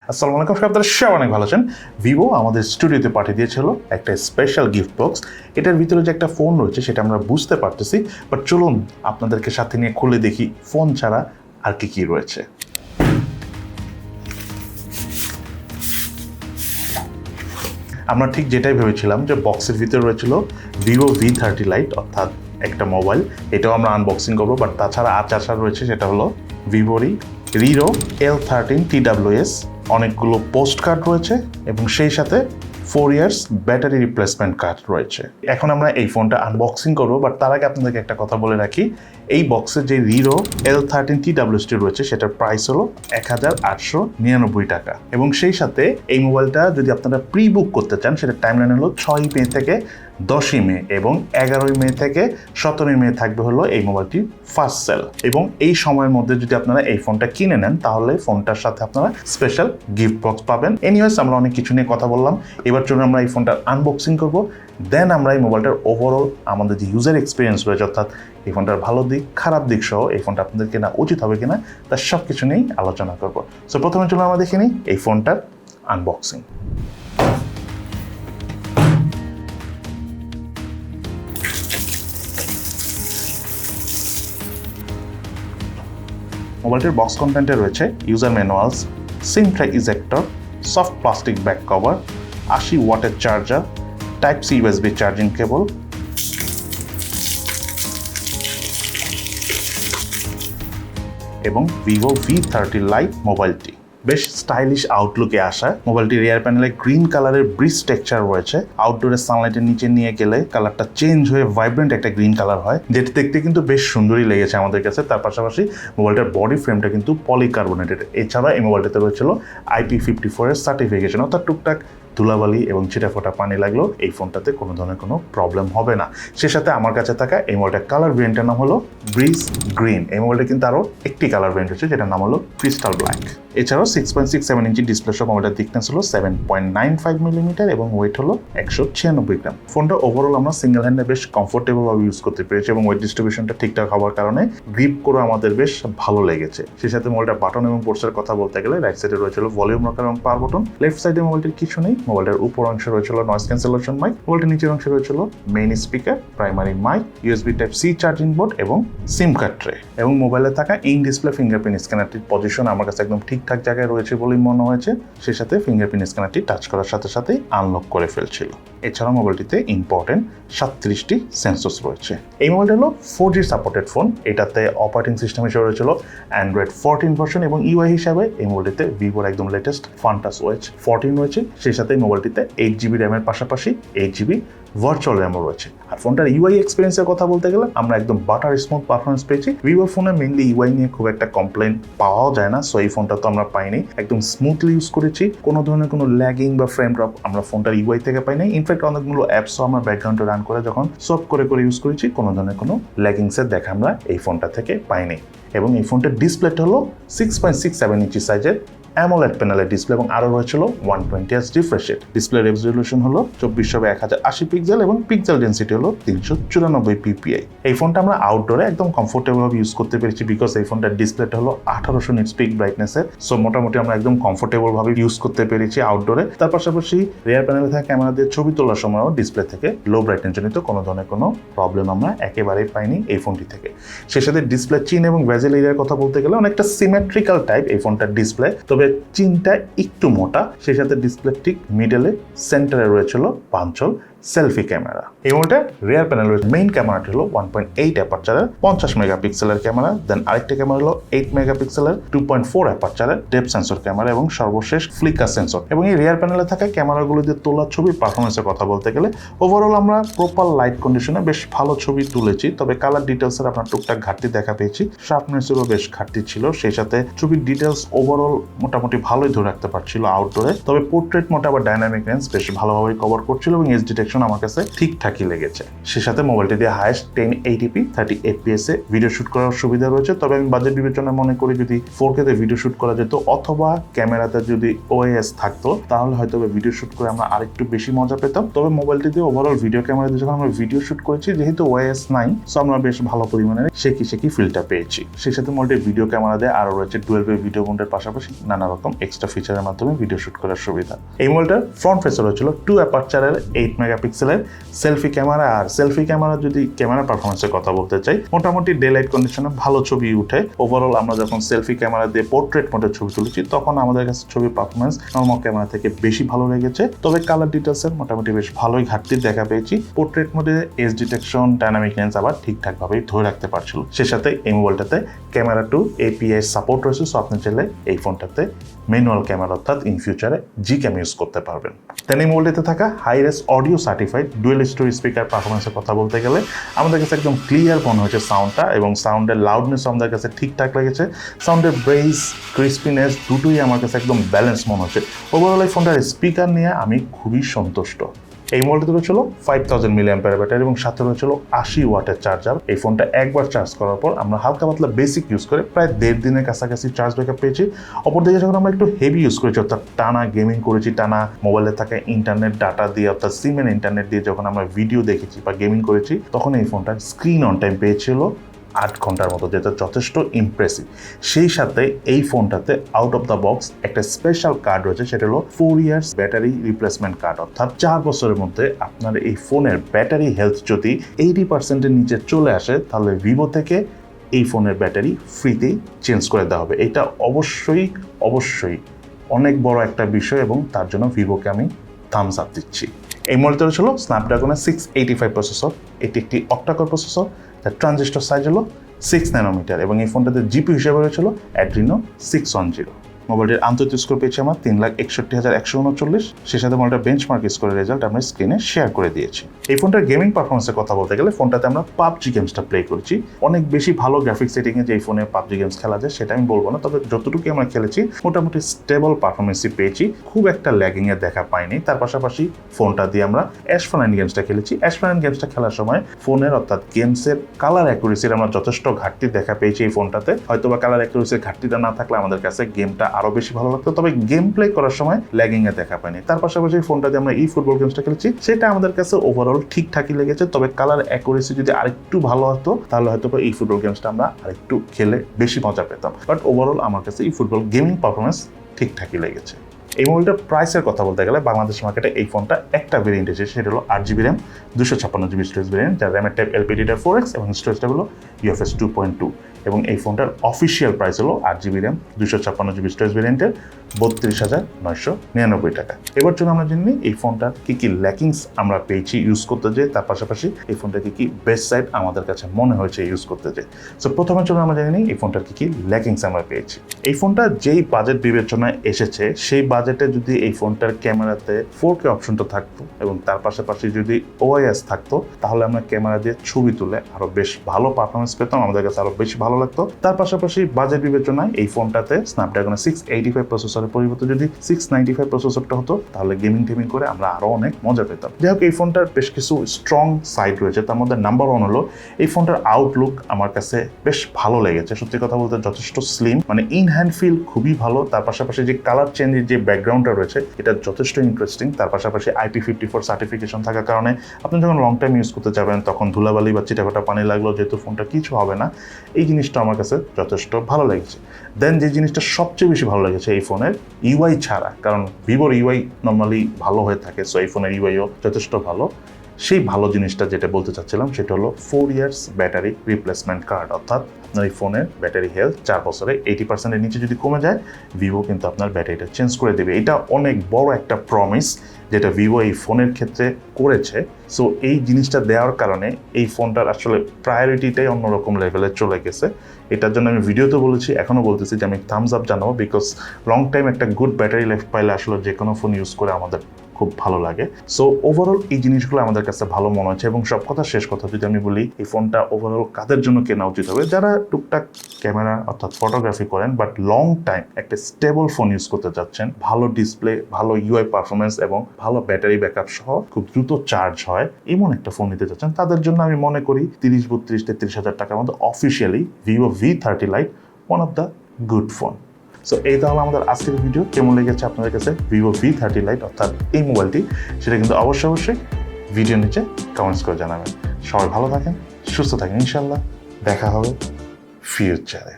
আসসালামু আলাইকুম, আপনারা সবাই অনেক ভালো আছেন। ভিভো আমাদের স্টুডিওতে পাঠিয়ে দিয়েছিল একটা স্পেশাল গিফট বক্স। এটার ভিতরে যে একটা ফোন রয়েছে সেটা আমরা বুঝতে পারতেছি, বাট চলুন আপনাদেরকে সাথে নিয়ে খুলে দেখি ফোন ছাড়া আর কি কি রয়েছে। আমরা ঠিক যেটাই ভেবেছিলাম যে বক্সের ভিতরে রয়েছিল ভিভো V30 Lite, অর্থাৎ একটা মোবাইল। এটাও আমরা আনবক্সিং করবো, বাট তাছাড়া আর রয়েছে, সেটা হলো ভিভোরই রিরো L13 TWS, অনেকগুলো পোস্ট কার্ড রয়েছে এবং সেই সাথে 4 ইয়ার্স ব্যাটারি রিপ্লেসমেন্ট কার্ড রয়েছে। এখন আমরা এই ফোনটা আনবক্সিং করবো, বাট তার আগে আপনাদেরকে একটা কথা বলে রাখি, এই বক্সে যে রিরো L13 TWS রয়েছে সেটার প্রাইস হলো 1899 টাকা, এবং সেই সাথে এই মোবাইলটা যদি আপনারা প্রি বুক করতে চান সেটার টাইমলাইন হলো 6 মে থেকে 10 মে এবং 11 মে থেকে 17 মে থাকবে হলো এই মোবাইলটি ফার্স্ট সেল। এবং এই সময়ের মধ্যে যদি আপনারা এই ফোনটা কিনে নেন তাহলে ফোনটার সাথে আপনারা স্পেশাল গিফট বক্স পাবেন। এনিওয়েজ, আমরা অনেক কিছু নিয়ে কথা বললাম, এবার জন্য আমরা এই ফোনটার আনবক্সিং করব, দেন আমরা এই মোবাইলটার ওভারঅল আমাদের যে ইউজার এক্সপিরিয়েন্স রয়েছে, অর্থাৎ এই ফোনটার ভালো দিক খারাপ দিক সহ এই ফোনটা আপনাদের কেনা উচিত হবে কিনা তার সব কিছু নিয়েই আলোচনা করব। সো প্রথমে চলুন আমরা দেখে নিই এই ফোনটার আনবক্সিং। মোবাইলটির বক্স কন্টেন্টে রয়েছে user manuals, SIM tray ejector, soft plastic back cover, 80 ওয়াটের charger, type C USB charging cable, এবং ভিভো V30 Lite মোবাইলটি বেশ স্টাইলিশ আউটলুকে আসা। মোবাইলটির রিয়ার প্যানেলে গ্রিন কালারের ব্রিজ টেক্সচার রয়েছে। আউটডোরে সানলাইটের নিচে নিয়ে গেলে কালারটা চেঞ্জ হয়ে ভাইব্রেন্ট একটা গ্রিন কালার হয়, যেটা দেখতে কিন্তু বেশ সুন্দরই লেগেছে আমাদের কাছে। তার পাশাপাশি মোবাইলটার বডি ফ্রেমটা কিন্তু পলিকার্বনেটেড। এছাড়া এই মোবাইলটাতে রয়েছিল IP54 এর সার্টিফিকেশন, অর্থাৎ টুকটাক ধুলাবালি এবং ছিটাফোটা পানি লাগলেও এই ফোনটাতে কোনো ধরনের কোনো প্রবলেম হবে না। সে সাথে আমার কাছে থাকা এই মোবাইলটার কালার ভেরিয়েন্টের নাম হলো ব্রিজ গ্রিন। এই মোবাইলটা কিন্তু আরও একটি কালার ভেরিয়েন্ট হচ্ছে, যেটার নাম হলো ক্রিস্টাল ব্ল্যাক। এছাড়াও 6.67 ইঞ্চি ডিসপ্লে সহ মোবাইলটার থিকনেস হলো 7.95 মিলিমিটার এবং ওয়েট হলো 196 গ্রাম। ফোনটা ওভারঅল আমরা সিঙ্গেল হ্যান্ডে বেশ কমফোর্টেবলভাবে ইউজ করতে পেরেছি এবং ওয়েট ডিস্ট্রিবিউশনটা ঠিকঠাক হওয়ার কারণে গ্রিপ করে আমাদের বেশ ভালো লেগেছে। সেই সাথে মোবাইলটার বাটন এবং পোর্টসের কথা বলতে গেলে রাইট সাইডে রয়েছিল ভলিউম রকার এবং পাওয়ার বাটন, লেফট সাইডে মোবাইলটির কিছু নেই। মোবাইলটার উপর অংশে রয়েছিল নয়েজ ক্যান্সেলেশন মাইক, মোবাইলটির নিচের অংশে রয়েছিল main speaker, primary mic, USB type C charging board এবং সিম কার্ড ট্রে। এবং মোবাইলে থাকা ইন ডিসপ্লে ফিঙ্গারপ্রিন্ট স্ক্যানারটির পজিশন আমার কাছে একদম ঠিকঠাক জায়গায় রয়েছে বলেই মনে হয়েছে। সেই সাথে ফিঙ্গারপ্রিন্ট স্ক্যানারটি টাচ করার সাথে সাথেই আনলক করে ফেলছিল। এছাড়াও মোবাইলটিতে ইম্পর্টেন্ট 37টি সেন্সরস রয়েছে। এই মোবাইলটা হলো 4G সাপোর্টেড ফোন। এটাতে অপারেটিং সিস্টেম হিসেবে রয়েছিল Android 14 ভার্সন এবং UI হিসাবে এই মোবাইলটিতে ভিভোর একদম লেটেস্ট ফান্টাস OS 14 রয়েছে। সেই সাথে মোবাইলটিতে 8GB র্যামের পাশাপাশি 8GB ভার্চুয়াল র্যামও রয়েছে। আর ফোনটার UI এক্সপিরিয়েন্সের কথা বলতে গেলে আমরা একদম বাটার স্মুথ পারফরমেন্স পেয়েছি। ভিভোর ফোনে মেইনলি UI নিয়ে খুব একটা কমপ্লেন পাওয়াও যায় না, সো এই ফোনটা তো আমরা পাইনি। একদম স্মুথলি ইউজ করেছি, কোনো ধরনের কোনো ল্যাগিং বা ফ্রেম ড্রপ আমরা ফোনটার UI থেকে পাইনি। ইনফ্যাক্ট অনেকগুলো অ্যাপসও আমরা ব্যাকগ্রাউন্ডে রান করে যখন সফট করে ইউজ করেছি, কোনো ধরনের কোনো ল্যাগিংসের দেখা আমরা এই ফোনটা থেকে পাইনি। এবং এই ফোনটার ডিসপ্লেটা হলো 6.67 ইঞ্চি সাইজের অ্যামোলেড প্যানেলের ডিসপ্লে এবং আরও রয়েছিল 120Hz refresh rate. Display resolution হলো 24x1080 পিক্সেল এবং পিক্সেল ডেন্সিটি হলো 394 ppi। এই ফোনটা আমরা আউটডোরে একদম কমফোর্টেবলভাবে ইউজ করতে পেরেছি, বিকজ এই ফোনটার ডিসপ্লেটা হলো 1800 নিটস পিক ব্রাইটনেসের। সো মোটামুটি আমরা একদম কমফোর্টেবলভাবে ইউজ করতে পেরেছি আউটডোরে। তার পাশাপাশি রিয়ার প্যানেলে থাকা ক্যামেরা দিয়ে ছবি তোলার সময়ও ডিসপ্লে থেকে লো ব্রাইটনেস জনিত কোনো ধরনের কোনো প্রবলেম আমরা একেবারেই পাইনি এই ফোনটি থেকে। সেই সাথে ডিসপ্লে চিন এবং ভেজেল এরিয়ার কথা বলতে গেলে অনেকটা সিমেট্রিক্যাল টাইপ এই ফোনটার ডিসপ্লে, তবে চিনটা একটু মোটা। সেই সাথে ডিসপ্লে ঠিক মিডলে সেন্টারে রয়েছিল পাঞ্চল সেলফি ক্যামেরা। এই মোবাইলটা রিয়ার প্যানেল রয়েছে মেইন ক্যামেরাটি হলো 1.8 অ্যাপারচারের 50 মেগাপিক্সেলের ক্যামেরা, দেন আরেকটা ক্যামেরা হলো 8 মেগাপিক্সেলের 2.4 অ্যাপারচারের ডেপথ সেন্সর ক্যামেরা এবং সর্বশেষ ফ্লিকার সেন্সর। এবং এই রিয়ার প্যানেলে থাকা ক্যামেরাগুলো দিয়ে তোলা ছবির পারফরমেন্সের কথা বলতে গেলে ওভারঅল আমরা প্রপার লাইট কন্ডিশনে বেশ ভালো ছবি তুলেছি, তবে কালার ডিটেলসের আপনার টুকটাক ঘাটতি দেখা পেয়েছি, শার্পনেসেরও বেশ ঘাটতি ছিল। সেই সাথে ছবির ডিটেলস ওভারঅল মোটামুটি ভালোই ধরে রাখতে পারছিল আউটডোরে, তবে পোর্ট্রেট মোড আবার ডাইনামিক রেঞ্জ বেশ ভালোভাবেই কভার করছিল এবং এজ ডিটেকশন রেজলিউশন আমার কাছে ঠিকঠাকই লেগেছে। সে সাথে মোবাইলটি দিয়ে হাইয়েস্ট 1080p 30 fps এ ভিডিও শুট করার সুবিধা রয়েছে। তবে আমি বাজেট বিবেচনায় মনে করি যদি 4K তে ভিডিও শুট করা যেত অথবা ক্যামেরাতে যদি OIS থাকতো তাহলে হয়তো ভিডিও শুট করে আমরা আরেকটু বেশি মজা পেতাম। তবে মোবাইলটি দিয়ে ওভারঅল ভিডিও ক্যামেরা দিয়ে যখন আমরা ভিডিও শুট করেছি যেহেতু OIS নাই, সো আমরা বেশ ভালো পরিমাণে শেকি ফিলটা পেয়েছি। সেই সাথে মোবাইলটির ভিডিও ক্যামেরা দিয়ে আরও রয়েছে 12 ভিডিও মোডের পাশাপাশি নানা রকম এক্সট্রা ফিচারের মাধ্যমে ভিডিও শুট করার সুবিধা। এই মোবাইলটার ফ্রন্ট ফেসে রয়েছিল 2 অ্যাপারচারের 8 মেগাপিক্সেলের সেলফি ক্যামেরা। আর সেলফি ক্যামেরা যদি ক্যামেরা পারফরমেন্সের কথা বলতে চাই, মোটামুটি ডে লাইট কন্ডিশনে ভালো ছবি উঠে। ওভারঅল আমরা যখন সেলফি ক্যামেরা দিয়ে পোর্ট্রেট মোডে ছবি তুলেছি তখন আমাদের কাছে ছবির পারফরমেন্স নর্মাল ক্যামেরা থেকে বেশি ভালো লেগেছে। তবে কালার ডিটেলসের মোটামুটি বেশ ভালোই ঘাটতি দেখা পেয়েছি। পোর্ট্রেট মোডে এজ ডিটেকশন, ডাইনামিক লেন্স আবার ঠিকঠাকভাবেই ধরে রাখতে পারছিল। সে সাথে এই মোবাইলটাতে ক্যামেরা টু API সাপোর্ট রয়েছে, সো আপনি চাইলে এই ফোনটাতে ম্যানুয়াল ক্যামেরা অর্থাৎ ইন ফিউচারে Gcam ইউজ করতে পারবেন। দেন এই মোবাইলটিতে থাকা high res audio certified dual stereo speaker পারফরমেন্সের কথা বলতে গেলে আমাদের কাছে একদম ক্লিয়ার মনে হয়েছে সাউন্ডটা, এবং সাউন্ডের লাউডনেস আমাদের কাছে ঠিকঠাক লেগেছে। সাউন্ডের ব্রেস, ক্রিস্পিনেস দুটোই আমার কাছে একদম ব্যালেন্স মনে হচ্ছে। ওভারঅল এই ফোনটার স্পিকার নিয়ে আমি খুবই সন্তুষ্ট। এই মোবাইলটিতে রয়েছিল 5000 mAh ব্যাটারি এবং সাথে রয়েছিল 80 ওয়াটের চার্জার। এই ফোনটা একবার চার্জ করার পর আমরা হালকা পাতলা বেসিক ইউজ করে প্রায় 1.5 দিনের কাছাকাছি চার্জ ব্যাকআপ পেয়েছি। অপরদিকে যখন আমরা একটু হেভি ইউজ করেছি অর্থাৎ টানা গেমিং করেছি, টানা মোবাইলে থাকা ইন্টারনেট ডাটা দিয়ে অর্থাৎ সিমের ইন্টারনেট দিয়ে যখন আমরা ভিডিও দেখেছি বা গেমিং করেছি তখন এই ফোনটার স্ক্রিন অন টাইম পেয়েছিল 8 ঘন্টার মতো, যেটা যথেষ্ট ইমপ্রেসিভ। সেই সাথে এই ফোনটাতে আউট অফ দ্য বক্স একটা স্পেশাল কার্ড রয়েছে, সেটা হলো 4 ইয়ার্স ব্যাটারি রিপ্লেসমেন্ট কার্ড। অর্থাৎ 4 বছরের মধ্যে আপনার এই ফোনের ব্যাটারি হেলথ যদি 80%-এর নিচে চলে আসে তাহলে ভিভো থেকে এই ফোনের ব্যাটারি ফ্রিতেই চেঞ্জ করে দেওয়া হবে। এটা অবশ্যই অনেক বড় একটা বিষয় এবং তার জন্য ভিভোকে আমি থামস আপ দিচ্ছি। এই মোবাইলটা ছিল স্ন্যাপড্রাগনের 685 প্রসেসর। এটি একটি অক্টাকোর প্রসেসর, তার ট্রানজিস্টর সাইজ হলো 6 ন্যানোমিটার এবং এই ফোনটাতে জিপি হিসেবে রয়েছিল অ্যাড্রিনো 610। মোবাইলটির আন্তর্জাতিক স্কোর পেয়েছি আমার 3,61,139। সে সাথে মোবাইলটার বেঞ্চমার্ক স্কোরের রেজাল্ট আমরা স্ক্রিনে শেয়ার করে দিয়েছি। এই ফোনটার গেমিং পারফরমেন্সের কথা বলতে গেলে ফোনটাতে আমরা পাবজি গেমসটা প্লে করেছি। অনেক বেশি ভালো গ্রাফিক্স সেটিংয়ে যে এই ফোনে পাবজি গেমস খেলা যায় সেটা আমি বলবো না, তবে যতটুকু আমরা খেলেছি মোটামুটি স্টেবল পারফরমেন্সই পেয়েছি, খুব একটা ল্যাগিংয়ের দেখা পাইনি। তার পাশাপাশি ফোনটা দিয়ে আমরা অ্যাশফানাইন গেমসটা খেলেছি। অ্যাশফানাইন গেমসটা খেলার সময় ফোনের অর্থাৎ গেমসের কালার অ্যাকুরেসির আমরা যথেষ্ট ঘাটতি দেখা পেয়েছি এই ফোনটাতে। হয়তোবা কালার অ্যাকুরেসির ঘাটতিটা না থাকলে আমাদের কাছে গেমটা আরও বেশি ভালো লাগতো, তবে গেম প্লে করার সময় ল্যাগিংয়ে দেখা পাইনি। তার পাশাপাশি ফোনটাতে আমরা ফুটবল গেমসটা খেলেছি, সেটা আমাদের কাছে ওভারঅল ঠিকঠাকই লেগেছে। তবে কালার অ্যাকুরেসি যদি আরেকটু ভালো হতো তাহলে হয়তো ফুটবল গেমসটা আমরা আরেকটু খেলে বেশি মজা পেতাম। বাট ওভারঅল আমার কাছে ফুটবল গেমিং পারফরমেন্স ঠিকঠাকই লেগেছে। এই মোবাইলটার প্রাইসের কথা বলতে গেলে বাংলাদেশ মার্কেটে এই ফোনটা একটা ভেরিয়েন্ট এসেছে, সেটা হলো 8GB RAM 256GB storage variant, যার র্যামের টাইপ LPDDR 4X এবং স্টোরেজটা হলো UFS 2.2 এবং এই ফোনটার অফিসিয়াল প্রাইস হলো 8GB র্যাম 256GB স্টোরেজ ভেরিয়েন্টের 32,999 টাকা। এবার জন্য আমরা জেনে নিই এই ফোনটার কি ল্যাকিংস আমরা পেয়েছি ইউজ করতে যেয়ে, তার পাশাপাশি এই ফোনটা কি বেস্ট সাইড আমাদের কাছে মনে হয়েছে ইউজ করতে যেয়ে। সো প্রথমের জন্য আমরা জেনে নিই এই ফোনটার কি ল্যাকিংস আমরা পেয়েছি। এই ফোনটা যেই বাজেট বিবেচনায় এসেছে সেই বাজেটে যদি এই ফোনটার ক্যামেরাতে 4K অপশনটা থাকতো এবং তার পাশাপাশি যদি OIS থাকতো তাহলে আমরা ক্যামেরা দিয়ে ছবি তুলে আরো বেশ ভালো পারফরমেন্স পেতাম, আমাদের কাছে আরো বেশি ভালো লাগতো। তার পাশাপাশি বাজেট বিবেচনায় এই ফোনটাতে স্ন্যাপড্রাগনের 685 প্রসেসরের পরিবর্তে যদি 695 প্রসেসরটা হতো তাহলে গেমিং করে আমরা আরো অনেক মজা পেতাম। যাই হোক, এই ফোনটার বেশ কিছু স্ট্রং সাইড রয়েছে, তার মধ্যে নাম্বার 1 হলো এই ফোনটার আউটলুক আমার কাছে বেশ ভালো লেগেছে। সত্যি কথা বলতে যথেষ্ট স্লিম, মানে ইন হ্যান্ড ফিল খুবই ভালো। তার পাশাপাশি যে কালার চেঞ্জের যে ব্যাকগ্রাউন্ডটা রয়েছে এটা যথেষ্ট ইন্টারেস্টিং। তার পাশাপাশি IP54 সার্টিফিকেশন থাকার কারণে আপনি যখন লং টাইম ইউজ করতে যাবেন তখন ধুলাবালি বা চিটাফাটা পানি লাগলো যেহেতু ফোনটা কিছু হবে না, এই জিনিসটা আমার কাছে যথেষ্ট ভালো লেগেছে। দেন যে জিনিসটা সবচেয়ে বেশি ভালো লেগেছে এই ফোনের UI ছাড়া, কারণ ভিভোর UI নর্মালি ভালো হয়ে থাকে, সো এই ফোনের UIও যথেষ্ট ভালো। সেই ভালো জিনিসটা যেটা বলতে চাচ্ছিলাম সেটা হলো 4 ইয়ার্স ব্যাটারি রিপ্লেসমেন্ট কার্ড, অর্থাৎ আপনার এই ফোনের ব্যাটারি হেলথ 4 বছরে 80%-এর নিচে যদি কমে যায় ভিভো কিন্তু আপনার ব্যাটারিটা চেঞ্জ করে দেবে। এটা অনেক বড় একটা প্রমিস যেটা ভিভো এই ফোনের ক্ষেত্রে করেছে। সো এই জিনিসটা দেওয়ার কারণে এই ফোনটার আসলে প্রায়োরিটিটাই অন্যরকম লেভেলে চলে গেছে। এটার জন্য আমি ভিডিওতে বলেছি, এখনও বলতেছি যে আমি থামস আপ জানাবো, বিকজ লং টাইম একটা গুড ব্যাটারি লাইফ পাইলে আসলে যে কোনো ফোন ইউজ করে আমাদের খুব ভালো লাগে। সো ওভারঅল এই জিনিসগুলো আমাদের কাছে ভালো মনে হচ্ছে। এবং সব কথা শেষ কথা যদি আমি বলি, এই ফোনটা ওভারঅল কাদের জন্য কেনা উচিত হবে, যারা টুকটাক ক্যামেরা অর্থাৎ ফটোগ্রাফি করেন বাট লং টাইম একটা স্টেবল ফোন ইউজ করতে চাচ্ছেন, ভালো ডিসপ্লে, ভালো ইউআই পারফরমেন্স এবং ভালো ব্যাটারি ব্যাকআপ সহ খুব দ্রুত চার্জ হয় এমন একটা ফোন নিতে চাচ্ছেন, তাদের জন্য আমি মনে করি 30-32-33 হাজার টাকার মধ্যে officially Vivo V30 Lite one of the good phone. So এই তাহলে আমাদের আজকের ভিডিও। কেমন লেগেছে আপনাদের কাছে Vivo V30 Lite অর্থাৎ এই মোবাইলটি, সেটা কিন্তু অবশ্যই ভিডিও নিচে কমেন্টস করে জানাবেন। সবাই ভালো থাকেন, সুস্থ থাকেন, ইনশাল্লাহ দেখা হবে ফিউচারে।